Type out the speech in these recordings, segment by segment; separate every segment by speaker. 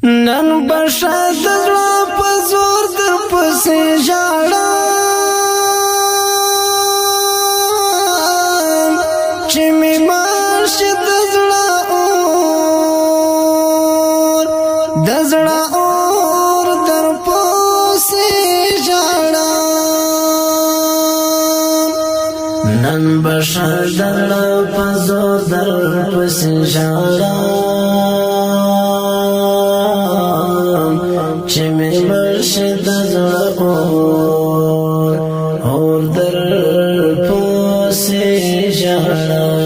Speaker 1: نن بشد زړه په زور در پسې ژاړم چې مې ماشي د زړه اور در پسې ژاړم نن بشد زړه په زور در پسې ژاړم چې مې مرشي د زړه اور در پسې ژاړم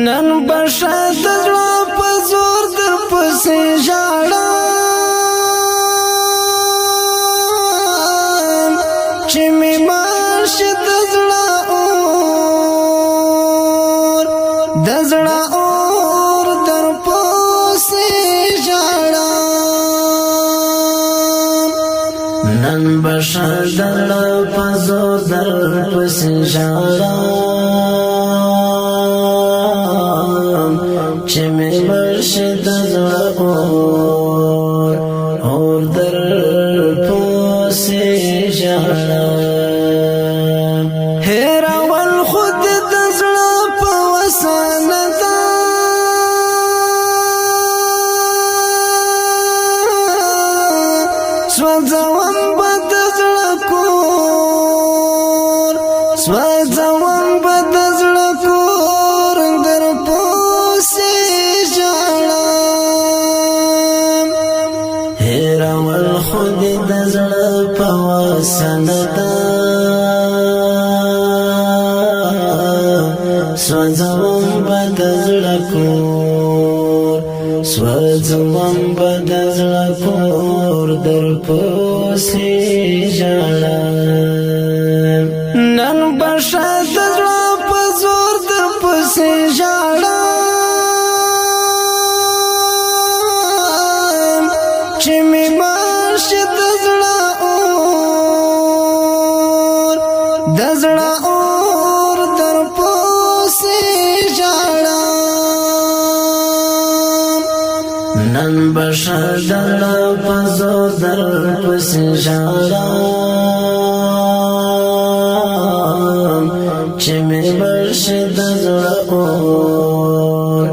Speaker 1: نن بشد زړه په زور در پسې ژاړم چې مې مرشي د زړه اور در پسې نن بشر دړه په زور در پسې ژاړم چې مې مرشي د زړه اور در پسې ژاړم هېرول خود د زړه په وسانه ده سوځوم سوځوم به د زړه کور در پسې ژاړم هېرول خو دې د زړه په وسه نه ده سوځوم به د زړه کور سوځوم به د زړه کور در پسې ژاړم نن بشد زړه په زور در پسې ژاړم چې مې مرشي د زړه اور در پسې ژاړم نن بشد زړه په زور در پسې ژاړم چې مې مرشي د زړه اور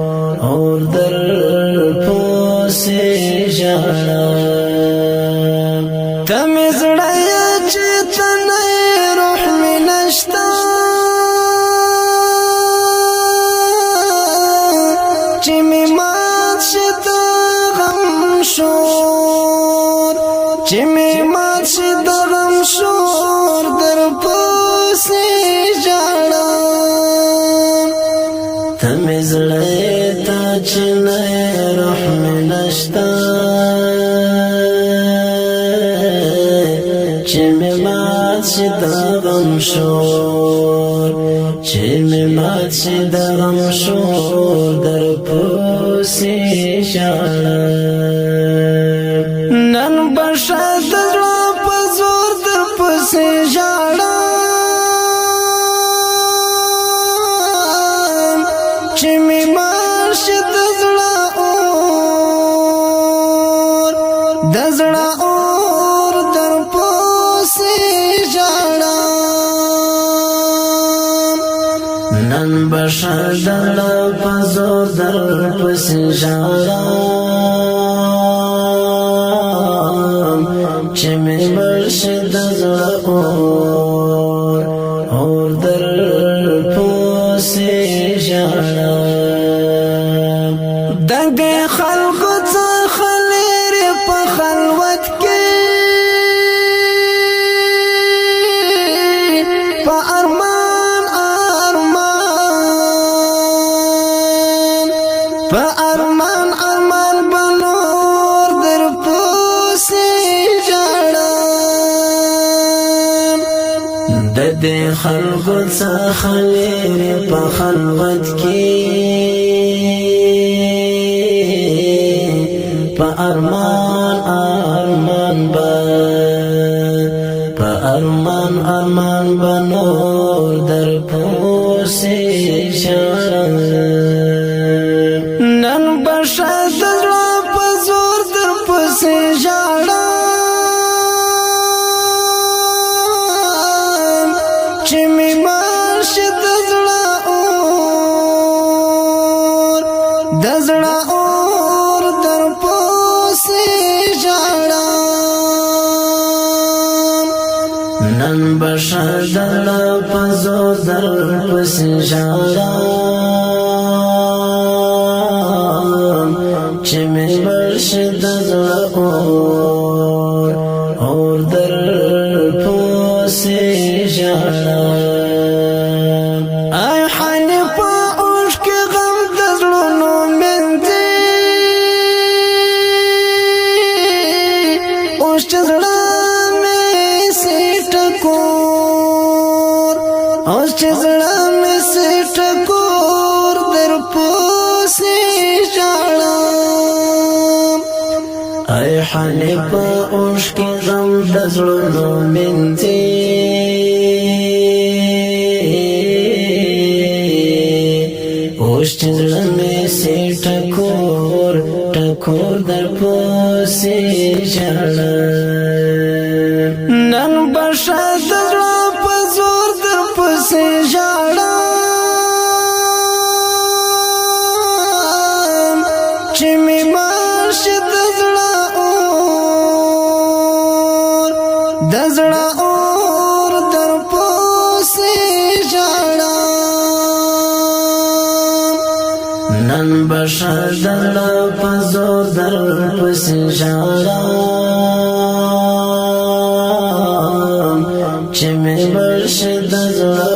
Speaker 1: در پسې ژاړم ته مې زړه یې چې ته نه یې روح مې نشته چې مې مات شي د غم شور چې مې مات شي د غم شور در پسې ته مې زړه یې ته چې نه یې روح مې نشته چې مې مات شي د غم شور چې مې مات شي د غم شور در پسې ژاړم نن بشد زړه په زور در پسې ژاړم چې مې مرشي د زړه اور در پسې ژاړم نن بشر دړه په زور در پسې ژاړم چې مې مرشي د زړه اور در پسې ژاړم دغه خلکو څخه لرې په خلوت کې په ارمان به نور در پسې ژاړم دغه خلکو څخه لرې په خلوت کې په ارمان به نور در پسې ژاړم نن بشد زړه په بشادل پزور در پس ژړم چې مې برشد زړه اور در پس ژړم ای حنیفه عشق غم د زړونو مینځي اوس چې زړه اوس چې زړه مې سټکور در پوسې ژړم ای حنیفه عشق غم د زړونو مینځي اوس چې زړه مې سټکور در پوسې ژړم نن بشه د زړه په زور در پسې ژړم چې مې مرشي د زړه اور در پسې ژړم نن بشه د زړه په زور در پسې ژړم چې مې برشد زړه